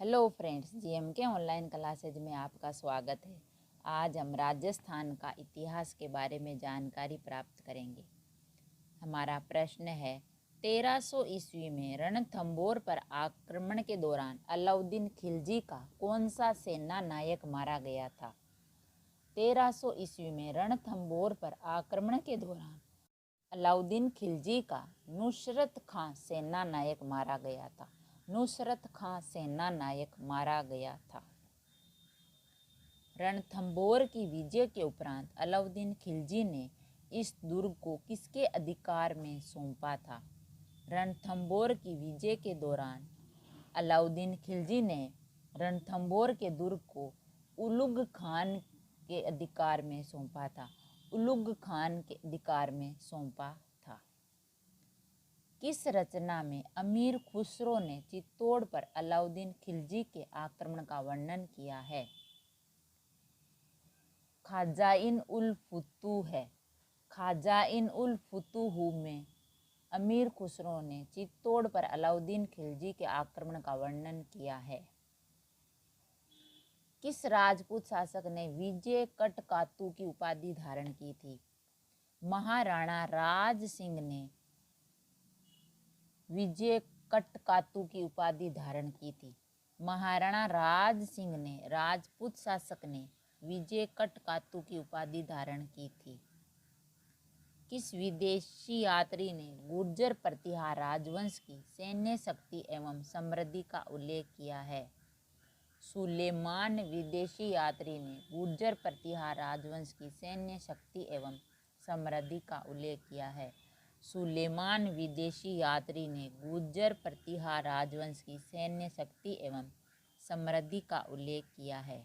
Hello friends, जीएमके online classes में आपका स्वागत है। आज हम राजस्थान का इतिहास के बारे में जानकारी प्राप्त करेंगे। हमारा प्रश्न है, 1300 ईस्वी में रणथंभौर पर आक्रमण के दौरान अलाउद्दीन खिलजी का कौन सा सेना नायक मारा गया था? 1300 ईस्वी में रणथंभौर पर आक्रमण के दौरान अलाउद्दीन खिलजी का नुसरत खां सेना नायक मारा गया था। नुसरत खां सेना नायक मारा गया था। रणथंभौर की विजय के उपरांत अलाउद्दीन खिलजी ने इस दुर्ग को किसके अधिकार में सौंपा था? रणथंभौर की विजय के दौरान अलाउद्दीन खिलजी ने रणथंभौर के दुर्ग को उलुग खान के अधिकार में सौंपा था। उलुग खान के अधिकार में सौंपा था। किस रचना में अमीर खुसरो ने चित्तौड़ पर अलाउद्दीन खिलजी के आक्रमण का वर्णन किया है? खाजाइन उल फुतूह है। खाजाइन उल फुतूह में अमीर खुसरो ने चित्तौड़ पर अलाउद्दीन खिलजी के आक्रमण का वर्णन किया है। किस राजपूत शासक ने विजय कटकातु की उपाधि धारण की थी? महाराणा राज सिंह ने विजय कटकातु की उपाधि धारण की थी। महाराणा राज सिंह ने राजपूत शासक ने विजय कटकातु की उपाधि धारण की थी। किस विदेशी यात्री ने गुर्जर प्रतिहार राजवंश की सैन्य शक्ति एवं समृद्धि का उल्लेख किया है? सुलेमान विदेशी यात्री ने गुर्जर प्रतिहार राजवंश की सैन्य शक्ति एवं समृद्धि का उल्लेख किया है। सुलेमान विदेशी यात्री ने गुर्जर प्रतिहार राजवंश की सैन्य शक्ति एवं समृद्धि का उल्लेख किया है।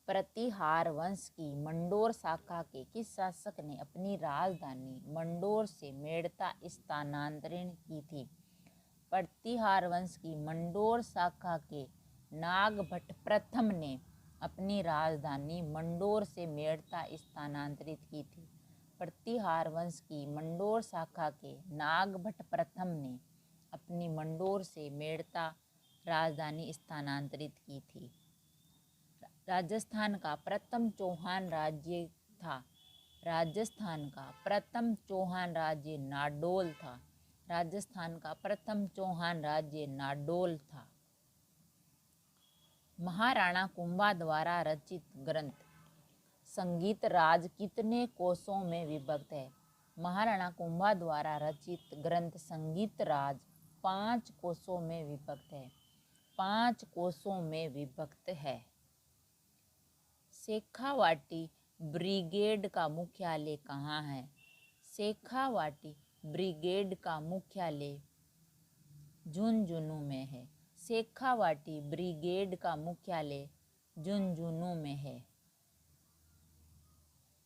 प्रतिहार वंश की मंडोर शाखा के किस शासक ने अपनी राजधानी मंडोर से मेड़ता स्थानांतरित की थी? प्रतिहार वंश की मंडोर शाखा के नागभट्ट प्रथम ने अपनी राजधानी मंडोर से मेड़ता स्थानांतरित की थी। प्रतिहार वंश की मंडोर शाखा के नागभट्ट प्रथम ने अपनी मंडोर से मेड़ता राजधानी स्थानांतरित की थी। राजस्थान का प्रथम चौहान राज्य था। राजस्थान का प्रथम चौहान राज्य नाडोल था। राजस्थान का प्रथम चौहान राज्य नाडोल था। महाराणा कुंभा द्वारा रचित ग्रंथ संगीत राज कितने कोशों में विभक्त है? महाराणा कुंभा द्वारा रचित ग्रंथ संगीत राज 5 कोशों में विभक्त है। 5 कोशों में विभक्त है। शेखावाटी ब्रिगेड का मुख्यालय कहाँ है? शेखावाटी ब्रिगेड का मुख्यालय झुंझुनू में है। शेखावाटी ब्रिगेड का मुख्यालय झुंझुनू में है।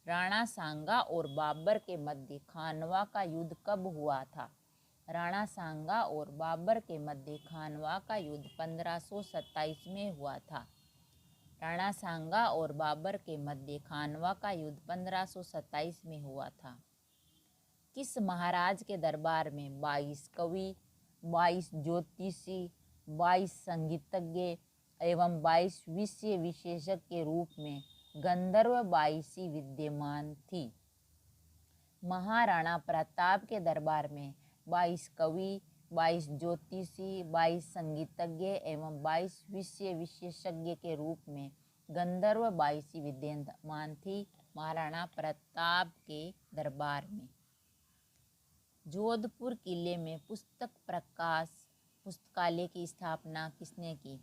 राणा सांगा और बाबर के मध्य खानवा का युद्ध कब हुआ था? राणा सांगा और बाबर के मध्य खानवा का युद्ध 1527 में हुआ था। राणा सांगा और बाबर के मध्य खानवा का युद्ध 1527 में हुआ था। किस महाराज के दरबार में 22 कवि, 22 ज्योतिषी, 22 संगीतज्ञ एवं 22 विषय विशेषज्ञ के रूप में गंधर्व बाईसी विद्यमान थी? महाराणा प्रताप के दरबार में 22 कवि, 22 ज्योतिषी, 22 संगीतज्ञ एवं 22 विषय विशेषज्ञ के रूप में गंधर्व बाईसी विद्यमान थी। महाराणा प्रताप के दरबार में। जोधपुर किले में पुस्तक प्रकाश पुस्तकालय की स्थापना किसने की?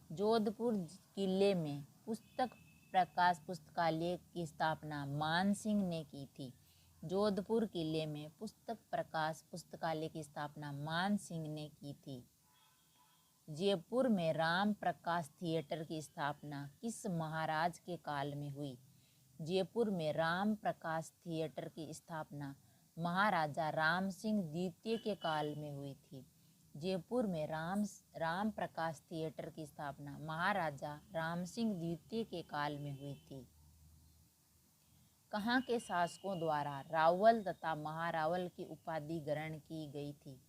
जोधपुर किले में पुस्तक प्रकाश पुस्तकालय की स्थापना मानसिंह ने की थी। जोधपुर किले में पुस्तक प्रकाश पुस्तकालय की स्थापना मानसिंह ने की थी। जयपुर में राम प्रकाश थिएटर की स्थापना किस महाराज के काल में हुई? जयपुर में राम प्रकाश थिएटर की स्थापना महाराजा राम सिंह द्वितीय के काल में हुई थी। जयपुर में राम प्रकाश थिएटर की स्थापना महाराजा राम सिंह द्वितीय के काल में हुई थी। कहाँ के शासकों द्वारा रावल तथा महारावल की उपाधि ग्रहण की गई थी?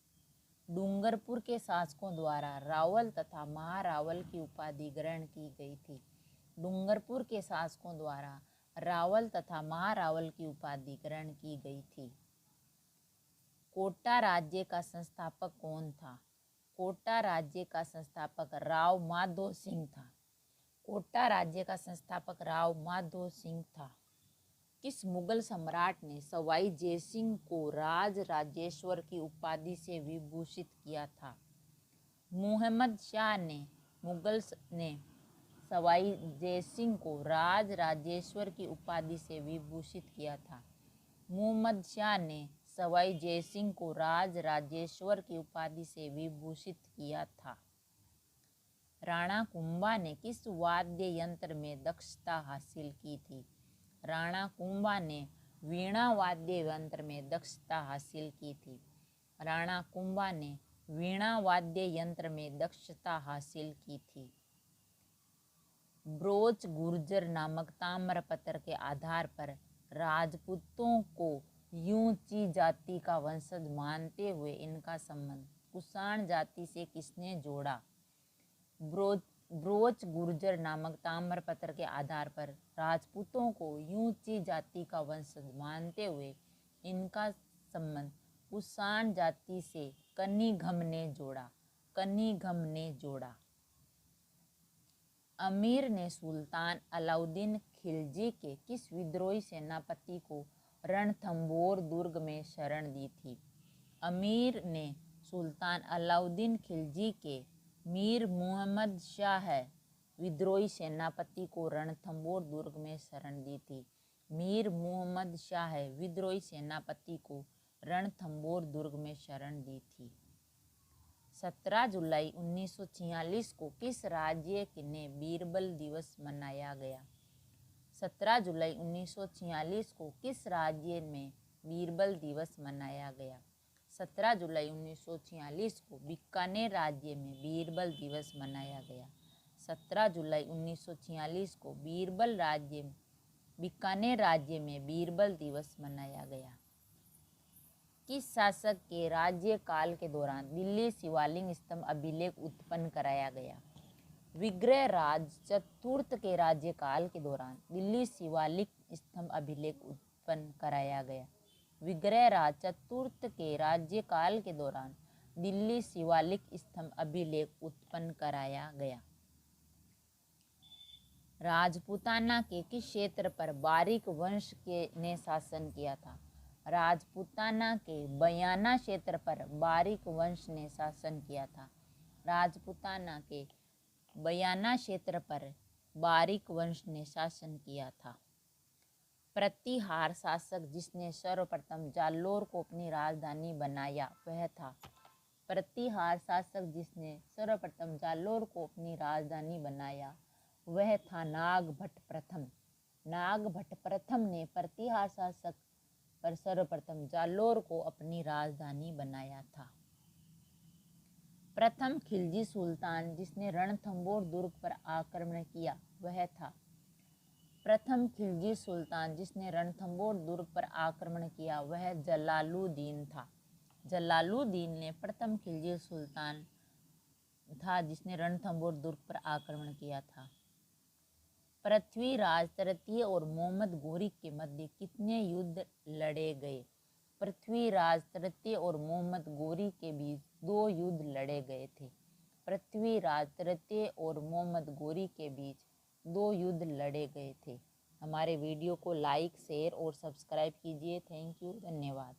डूंगरपुर के शासकों द्वारा रावल तथा महारावल की उपाधि ग्रहण की गई थी। डूंगरपुर के शासकों द्वारा रावल तथा महारावल की उपाधि ग्रहण की गई थी। कोटा राज्य का संस्थापक कौन था? कोटा राज्य का संस्थापक राव माधो सिंह था। कोटा राज्य का संस्थापक राव माधो सिंह था। किस मुगल सम्राट ने सवाई जयसिंह को राज राजेश्वर की उपाधि से विभूषित किया था? मुहम्मद शाह ने सवाई जयसिंह को राज राजेश्वर की उपाधि से विभूषित किया था। मुहम्मद शाह ने सवाई जयसिंह को राज राजेश्वर की उपाधि से विभूषित किया था। राणा कुंभा ने किस वाद्य यंत्र में दक्षता हासिल की थी? राणा कुंभा ने वीणा वाद्य यंत्र में दक्षता हासिल की थी। राणा कुंभा ने वीणा वाद्य यंत्र में दक्षता हासिल की थी। ब्रोच गुर्जर नामक ताम्रपत्र के आधार पर राजपूतों को यूंची जाति का वंशज मानते हुए इनका संबंध कुषाण जाति से किसने जोड़ा? ब्रोच गुर्जर नामक ताम्रपत्र के आधार पर राजपूतों को यूंची जाति का वंशज मानते हुए इनका संबंध कुषाण जाति से कनिघम ने जोड़ा। अमीर ने सुल्तान अलाउद्दीन खिलजी के किस विद्रोही सेनापति को रणथंभौर दुर्ग में शरण दी थी? अमीर ने सुल्तान अलाउद्दीन खिलजी के मीर मुहम्मद शाह विद्रोही सेनापति को रणथंभौर दुर्ग में शरण दी थी। मीर मुहम्मद शाह विद्रोही सेनापति को रणथंभौर दुर्ग में शरण दी थी। 17 जुलाई 1946 को किस राज्य ने बीरबल दिवस मनाया गया? 17 जुलाई 1946 को किस राज्य में बीरबल दिवस मनाया गया? 17 जुलाई 1946 को बीकानेर राज्य में बीरबल दिवस मनाया गया। 17 जुलाई 1946 को बीकानेर राज्य में बीरबल दिवस मनाया गया। किस शासक के राज्यकाल के दौरान दिल्ली शिवालिक स्तंभ अभिलेख उत्पन्न कराया गया? विग्रहराज चतुर्थ के राज्यकाल के दौरान दिल्ली शिवालिक स्तंभ अभिलेख उत्पन्न कराया गया। विग्रहराज चतुर्थ के राज्यकाल के दौरान दिल्ली शिवालिक स्तंभ अभिलेख उत्पन्न कराया गया। राजपूताना के किस क्षेत्र पर बारिक वंश ने शासन किया था? राजपूताना के बयाना क्षेत्र पर बारिक वंश ने शासन किया था। राजपूताना के बयाना क्षेत्र पर बारिक वंश ने शासन किया था। प्रतिहार शासक जिसने सर्वप्रथम जालोर को अपनी राजधानी बनाया वह था? प्रतिहार शासक जिसने सर्वप्रथम जालोर को अपनी राजधानी बनाया वह था नागभट्ट प्रथम। नागभट्ट प्रथम ने प्रतिहार शासक पर सर्वप्रथम जालोर को अपनी राजधानी बनाया था। प्रथम खिलजी सुल्तान जिसने रणथंभौर दुर्ग पर आक्रमण किया वह था? प्रथम खिलजी सुल्तान जिसने रणथंभौर दुर्ग पर आक्रमण किया वह जलालुद्दीन था। जलालुद्दीन ने प्रथम खिलजी सुल्तान था जिसने रणथंभौर दुर्ग पर आक्रमण किया था। पृथ्वीराज तृतीय और मोहम्मद घोरी के मध्य कितने युद्ध लड़े गए? पृथ्वीराज तृतीय और मोहम्मद घोरी के बीच 2 युद्ध लड़े गए थे। पृथ्वीराज तृतीय और मोहम्मद घोरी के बीच 2 युद्ध लड़े गए थे। हमारे वीडियो को लाइक, शेयर और सब्सक्राइब कीजिए। थैंक यू, धन्यवाद।